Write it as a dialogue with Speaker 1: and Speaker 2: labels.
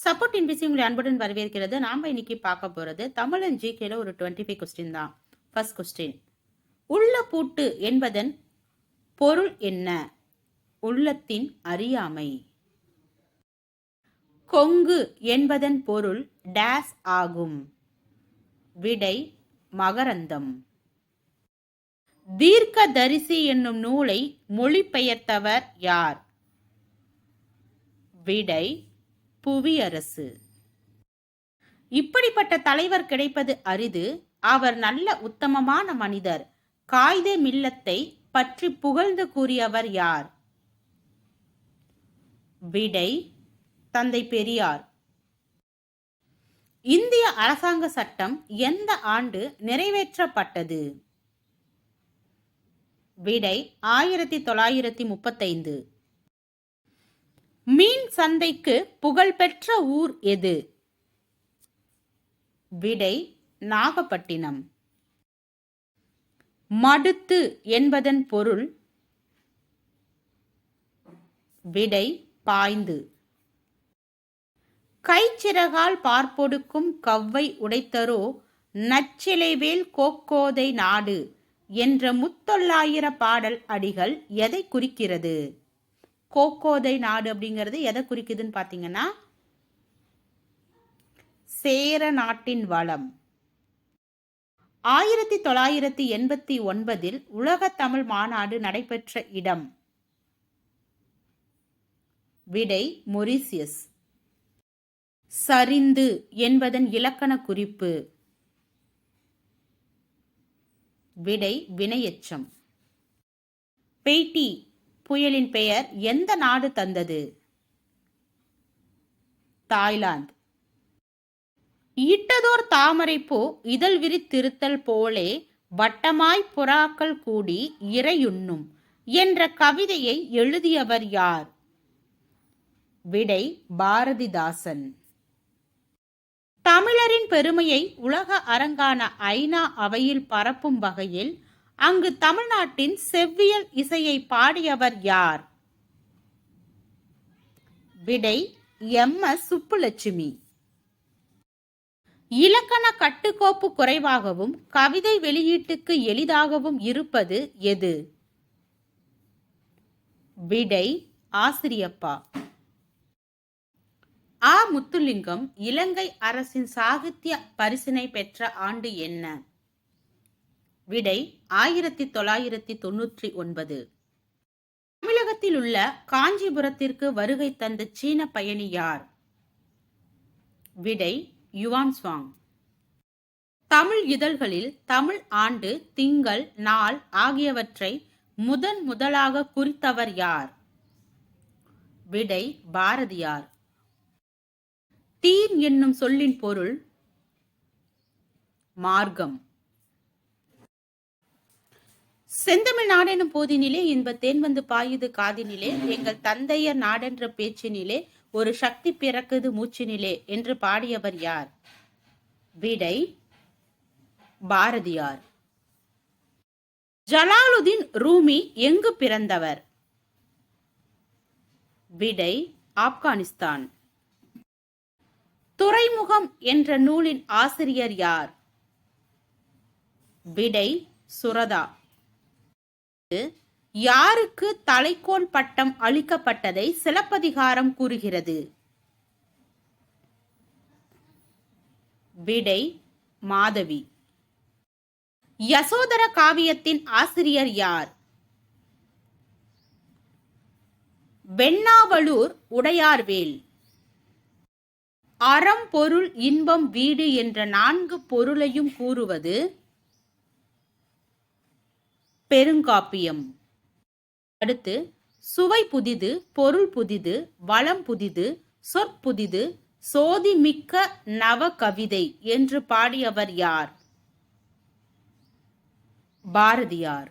Speaker 1: Support இன்பிசி உங்களை அன்புடன் வரவேற்கிறது. நாம இன்னைக்கு பார்க்க போறது தமிழன் ஜிகேல ஒரு 25 கொஸ்டின் தான். ஃபர்ஸ்ட் கொஸ்டின், உள்ள பூட்டு என்பதன் பொருள் என்ன? உள்ளத்தின் அறியாமை. கொங்கு என்பதன் பொருள் டேஸ் ஆகும். விடை மகரந்தம். தீர்க்கதரிசி என்னும் நூலை மொழிபெயர்த்தவர் யார்? விடை புவியரசு. இப்படிப்பட்ட தலைவர் கிடைப்பது அரிது. அவர் நல்ல உத்தமமான மனிதர். காயிதே மில்லத்தை பற்றி புகழ்ந்து கூறியவர் யார்? விடை தந்தை பெரியார். இந்திய அரசாங்க சட்டம் எந்த ஆண்டு நிறைவேற்றப்பட்டது? விடை 1935. மீன் சந்தைக்கு புகழ்பெற்ற ஊர் எது? விடை நாகப்பட்டினம். மடுத்து என்பதன் பொருள்? விடை பாய்ந்து. கைச்சிறகால் பார்ப்பொடுக்கும் கவ்வை உடைத்தரோ நச்சிலைவேல் கோக்கோதை நாடு என்ற முத்தொள்ளாயிர பாடல் அடிகள் எதை குறிக்கிறது? கோக்கோதை நாடு அப்படிங்கிறது எதை குறிக்குதுன்னு பார்த்தீங்கன்னா சேர நாட்டின் வளம். 1989 உலக தமிழ் மாநாடு நடைபெற்ற இடம்? விடை மொரீசியஸ். சரிந்து என்பதன் இலக்கண குறிப்பு? விடை வினையெச்சம். பெய்டி புயலின் பெயர் எந்த நாடு தந்தது? தாய்லாந்து. இட்டதோர் தாமரை பூ இதழ் விரித்திருத்தல் போலே வட்டமாய் புறாக்கள் கூடி இறையுண்ணும் என்ற கவிதையை எழுதியவர் யார்? விடை பாரதிதாசன். தமிழரின் பெருமையை உலக அரங்கான ஐநா அவையில் பரப்பும் வகையில் அங்கு தமிழ்நாட்டின் செவ்வியல் இசையை பாடியவர் யார்? விடை MS சுப்புலட்சுமி. இலக்கண கட்டுக்கோப்பு குறைவாகவும் கவிதை வெளியீட்டுக்கு எளிதாகவும் இருப்பது எது? விடை ஆசிரியப்பா. ஆ முத்துலிங்கம் இலங்கை அரசின் சாகித்ய பரிசினை பெற்ற ஆண்டு என்ன? விடை 1999. தமிழகத்தில் உள்ள காஞ்சிபுரத்திற்கு வருகை தந்த சீன பயணி யார்? விடை யுவான் சுவாங். தமிழ் இதழ்களில் தமிழ் ஆண்டு, திங்கள், நாள் ஆகியவற்றை முதலாக குறித்தவர் யார்? விடை பாரதியார். தீம் என்னும் சொல்லின் பொருள்? மார்க்கம். செந்தமிழ் நாடெனும் போதினிலே இன்ப தேன் வந்து பாயுது காதினிலே, எங்கள் தந்தையர் நாடென்ற பேச்சினிலே ஒரு சக்தி பிறக்குது மூச்சினிலே என்று பாடியவர் யார்? விடை பாரதியார். ஜலாலுதீன் ரூமி எங்கு பிறந்தவர்? விடை ஆப்கானிஸ்தான். துறைமுகம் என்ற நூலின் ஆசிரியர் யார்? விடை சுரதா. யாருக்கு தலைக்கோல் பட்டம் அளிக்கப்பட்டதை சிலப்பதிகாரம் கூறுகிறது? விடை மாதவி. யசோதர காவியத்தின் ஆசிரியர் யார்? வெண்ணாவளூர் உடையார்வேல். அறம் பொருள் இன்பம் வீடு என்ற 4 பொருளையும் கூறுவது? பெருங்காப்பியம். அடுத்து, சுவை புதிது, பொருள் புதிது, வளம் புதிது, சொற்புதிது, சோதி மிக்க நவ கவிதை என்று பாடியவர் யார்? பாரதியார்.